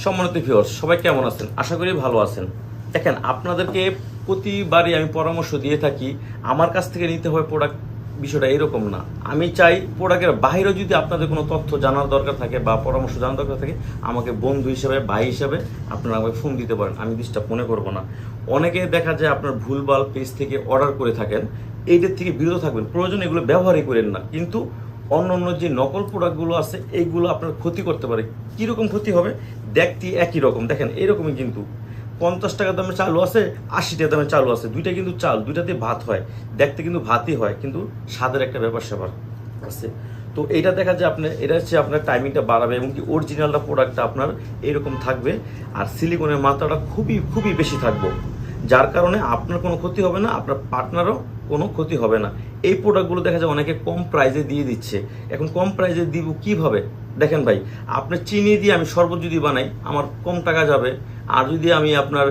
সম্মানিত ভিউয়ার্স, সবাই কেমন আছেন? আশা করি ভালো আছেন। দেখেন, আপনাদেরকে প্রতিবারই আমি পরামর্শ দিয়ে থাকি আমার কাছ থেকে নিতে হবে প্রোডাক্ট। বিষয়টা এরকম না। আমি চাই প্রোডাক্টের বাইরেও যদি আপনাদের কোনো তথ্য জানার দরকার থাকে বা পরামর্শ জানার দরকার থাকে, আমাকে বন্ধু হিসেবে, ভাই হিসেবে আপনারা আমাকে ফোন দিতে পারেন। আমি ডিস্টার্ব মনে করবো না। অনেকে দেখা যায় আপনার ভুলভাল পেজ থেকে অর্ডার করে থাকেন, এইটার থেকে বিরত থাকবেন। প্রয়োজন এগুলো ব্যবহারই করেন না। কিন্তু অন্য অন্য যে নকল প্রোডাক্টগুলো আছে এইগুলো আপনার ক্ষতি করতে পারে। কীরকম ক্ষতি হবে? দেখতে একই রকম, দেখেন এরকমই, কিন্তু 50 টাকা দামে চালু আছে, 80 টাকা দামে চালু আছে। দুইটা কিন্তু চাল, দুইটাতে ভাত হয়, দেখতে কিন্তু ভাতই হয়, কিন্তু স্বাদের একটা ব্যাপার স্যাপার আছে। তো এটা দেখা যায় আপনার, এটা হচ্ছে আপনার টাইমিংটা বাড়াবে এবং কি অরিজিনালটা প্রোডাক্টটা আপনার এরকম থাকবে। আর সিলিকনের মাত্রাটা খুবই খুবই বেশি থাকবে, যার কারণে আপনার কোনো ক্ষতি হবে না, আপনার পার্টনারও কোনো ক্ষতি হবে না। এই প্রোডাক্টগুলো দেখা যায় অনেকে কম প্রাইসে দিয়ে দিচ্ছে। এখন কম প্রাইসে দিব কিভাবে? দেখেন ভাই, আপনার চিনি দিয়ে আমি শরবত যদি বানাই, আমার কম টাকা যাবে। আর যদি আমি আপনার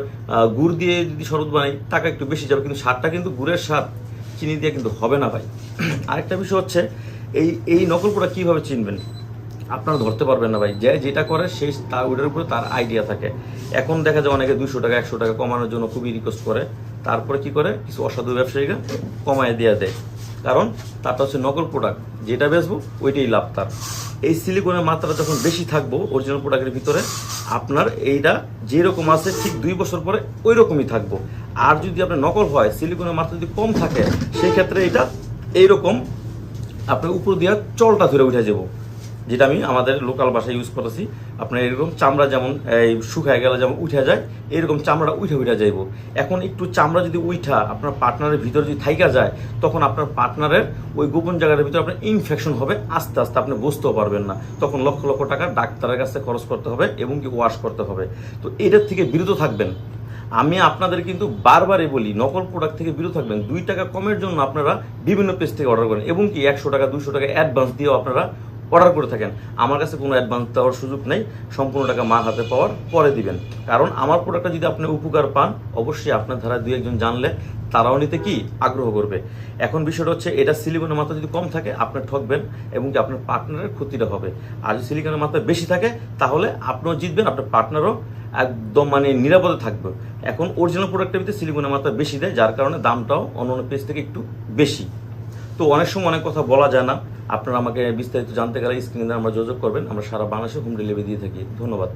গুড় দিয়ে যদি শরবত বানাই, টাকা একটু বেশি যাবে, কিন্তু স্বাদটা কিন্তু গুড়ের স্বাদ চিনি দিয়ে কিন্তু হবে না ভাই। আরেকটা বিষয় হচ্ছে, এই এই নকল প্রোডাক্ট কীভাবে চিনবেন? আপনারা ধরতে পারবেন না ভাই। যে যেটা করে সেই তার ওইটার উপরে তার আইডিয়া থাকে। এখন দেখা যায় অনেকে 200 টাকা 100 টাকা কমানোর জন্য খুবই রিকোয়েস্ট করে, তারপরে কি করে কিছু অসাধু ব্যবসায়ীরা কমায় দেওয়া দেয়, কারণ তারটা হচ্ছে নকল প্রোডাক্ট, যেটা বেচবো ওইটাই লাভ তার। এই সিলিকনের মাত্রা যখন বেশি থাকবো অরিজিনাল প্রোডাক্টের ভিতরে, আপনার এইটা যেরকম আছে ঠিক 2 বছর পরে ওই রকমই থাকবো। আর যদি আপনার নকল হয়, সিলিকনের মাত্রা যদি কম থাকে, সেই ক্ষেত্রে এটা এইরকম আপনার উপর দিয়া চলটা ধরে উঠে যাবো, যেটা আমি আমাদের লোকাল ভাষায় ইউজ করেছি। আপনার এরকম চামড়া যেমন এই শুকায় গেলে যেমন উঠে যায়, এরকম চামড়াটা উঠে যাইব। এখন একটু চামড়া যদি উঠা আপনার পার্টনারের ভিতরে যদি থাইকা যায়, তখন আপনার পার্টনারের ওই গোপন জায়গার ভিতরে আপনার ইনফেকশন হবে, আস্তে আস্তে আপনি বুঝতেও পারবেন না। তখন লক্ষ লক্ষ টাকা ডাক্তারের কাছে খরচ করতে হবে এবং কি ওয়াশ করতে হবে। তো এটার থেকে বিরত থাকবেন। আমি আপনাদের কিন্তু বারবারই বলি, নকল প্রোডাক্ট থেকে বিরত থাকবেন। 2 টাকা কমের জন্য আপনারা বিভিন্ন পেজ থেকে অর্ডার করেন এবং কি 100 টাকা 200 টাকা অ্যাডভান্স দিয়েও আপনারা অর্ডার করে থাকেন। আমার কাছে কোনো অ্যাডভান্স দেওয়ার সুযোগ নেই, সম্পূর্ণ টাকা মার হাতে পাওয়ার পরে দিবেন। কারণ আমার প্রোডাক্টটা যদি আপনি উপকার পান, অবশ্যই আপনার ধারা 2-1 জন জানলে তারাও নিতে কি আগ্রহ করবে। এখন বিষয়টা হচ্ছে, এটা সিলিকনের মাত্রা যদি কম থাকে আপনি ঠকবেন এবং কি আপনার পার্টনারের ক্ষতিটা হবে। আর যদি সিলিকনের মাত্রা বেশি থাকে, তাহলে আপনিও জিতবেন, আপনার পার্টনারও একদম নিরাপদে থাকবে। এখন অরিজিনাল প্রোডাক্টের ভিতরে সিলিকনের মাত্রা বেশি দেয়, যার কারণে দামটাও অন্য অন্য পেজ থেকে একটু বেশি। তো অনেক সময় অনেক কথা বলা যায় না। আপনারা আমাকে বিস্তারিত জানতে গেলে স্ক্রিনে আমরা যোগাযোগ করবেন। আমরা সারা বাংলাদেশে হোম ডেলিভারি দিয়ে থাকি। ধন্যবাদ।